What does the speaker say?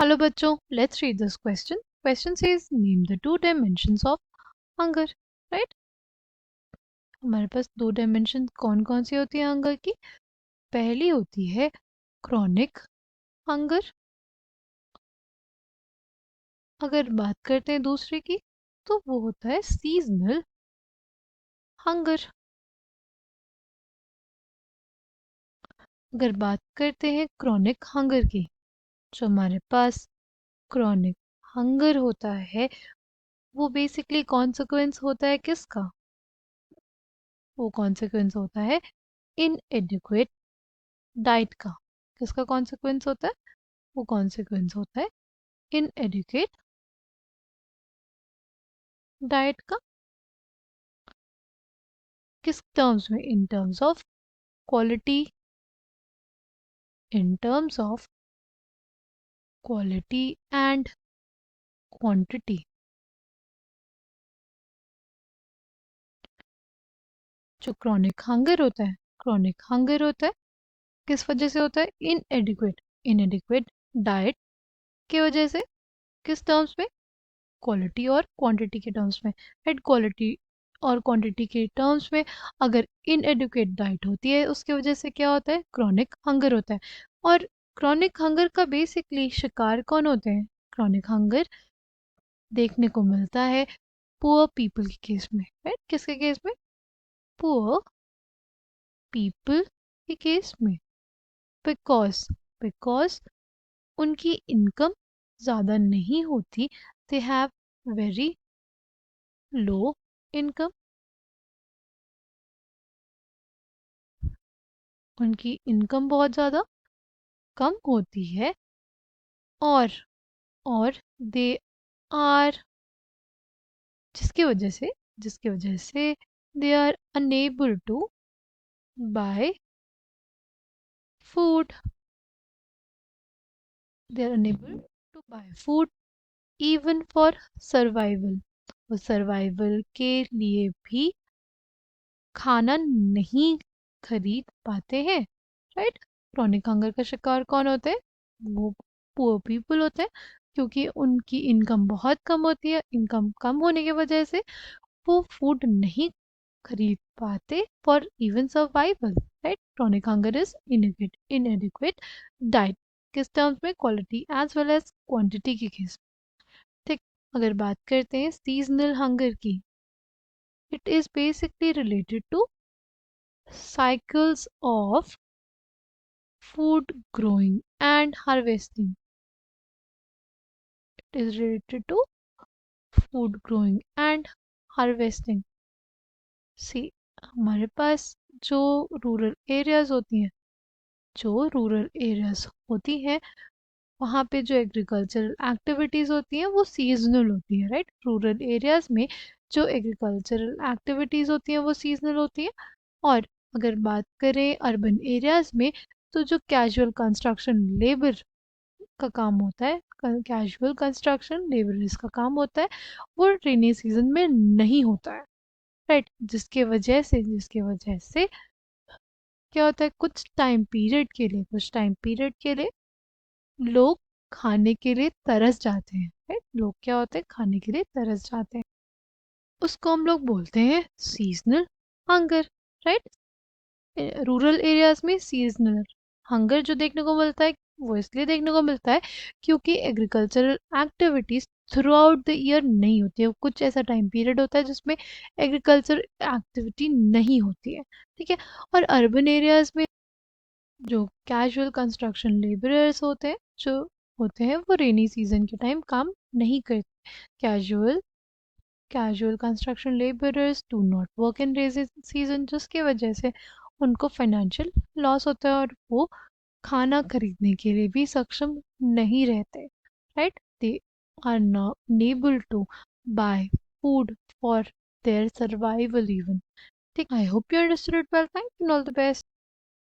Hello बच्चों, let's read this question. Question says name the two dimensions of hunger. Right? हमारे पास दो dimension कौन कौन सी होती है हंगर की? पहली होती है क्रॉनिक हंगर। अगर बात करते हैं दूसरे की तो वो होता है सीजनल हंगर। अगर बात करते हैं क्रॉनिक हंगर की, जो हमारे पास क्रॉनिक हंगर होता है वो बेसिकली कॉन्सिक्वेंस होता है किसका? वो कॉन्सिक्वेंस होता है इनएडिक्वेट डाइट का। किसका कॉन्सिक्वेंस होता है? वो कॉन्सिक्वेंस होता है इनएडिक्वेट डाइट का। किस टर्म्स में? In terms of quality, in terms of quality and quantity. जो क्रॉनिक हंगर होता है, क्रॉनिक हंगर होता है किस वजह से होता है? इनएडिक्वेट इनएडिक्वेट डाइट की वजह से। किस टर्म्स में? क्वालिटी और क्वांटिटी के टर्म्स में। राइट, क्वालिटी और क्वांटिटी के टर्म्स में अगर इनएडुकेट डाइट होती है उसकी वजह से क्या होता है? क्रॉनिक हंगर होता है। और क्रॉनिक हंगर का बेसिकली शिकार कौन होते हैं? क्रॉनिक हंगर देखने को मिलता है पुअर पीपल के केस में। राइट, किसके केस में? पुअर पीपल के केस में। बिकॉज बिकॉज उनकी इनकम ज़्यादा नहीं होती, they have very low income. उनकी इनकम बहुत ज़्यादा कम होती है और दे आर जिसकी वजह से they are unable to buy food. They are unable to buy food even for survival. वो सर्वाइवल के लिए भी खाना नहीं खरीद पाते हैं। राइट, क्रॉनिक हंगर का शिकार कौन होते हैं? वो पुअर पीपल होते हैं, क्योंकि उनकी इनकम बहुत कम होती है। इनकम कम होने की वजह से वो फूड नहीं खरीद पाते for even survival. Right, chronic hunger is inadequate diet. किस टर्म्स में? Quality as well as quantity के केस। ठीक, अगर बात करते हैं सीजनल हंगर की, it is basically related to cycles of food growing and harvesting. It is related to food growing and harvesting. See, हमारे पास जो रूरल एरियाज होती हैं, जो रूरल एरियाज होती हैं वहाँ पे जो एग्रीकल्चरल एक्टिविटीज़ होती हैं वो सीजनल होती है। राइट, रूरल एरियाज में जो एग्रीकल्चरल एक्टिविटीज़ होती हैं वो सीजनल होती हैं। और अगर बात करें अर्बन एरियाज में, तो जो कैजुअल कंस्ट्रक्शन लेबर का काम होता है, कैजुअल कंस्ट्रक्शन लेबरर्स का काम होता है, वो रेनी सीजन में नहीं होता है। राइट, जिसके वजह से क्या होता है? कुछ टाइम पीरियड के लिए लोग खाने के लिए तरस जाते हैं। राइट, लोग क्या होते हैं? खाने के लिए तरस जाते हैं। उसको हम लोग बोलते हैं seasonal hunger. Right, rural areas में सीजनल हंगर जो देखने को मिलता है वो इसलिए देखने को मिलता है क्योंकि agricultural activities through out the year नहीं होती है। कुछ ऐसा टाइम पीरियड होता है जिसमें एग्रीकल्चर एक्टिविटी नहीं होती है। ठीक है, और अर्बन एरियाज में जो कैजुअल कंस्ट्रक्शन लेबरर्स होते हैं, जो होते हैं वो रेनी सीजन के टाइम काम नहीं करते। Casual casual construction labourers do not work in rainy season, जिसकी वजह से उनको फाइनेंशियल लॉस होता है और वो खाना खरीदने के लिए भी सक्षम नहीं रहते। Right, they are not able to buy food for their survival even. ठीक, I hope you understood it well. Thank you, all the best.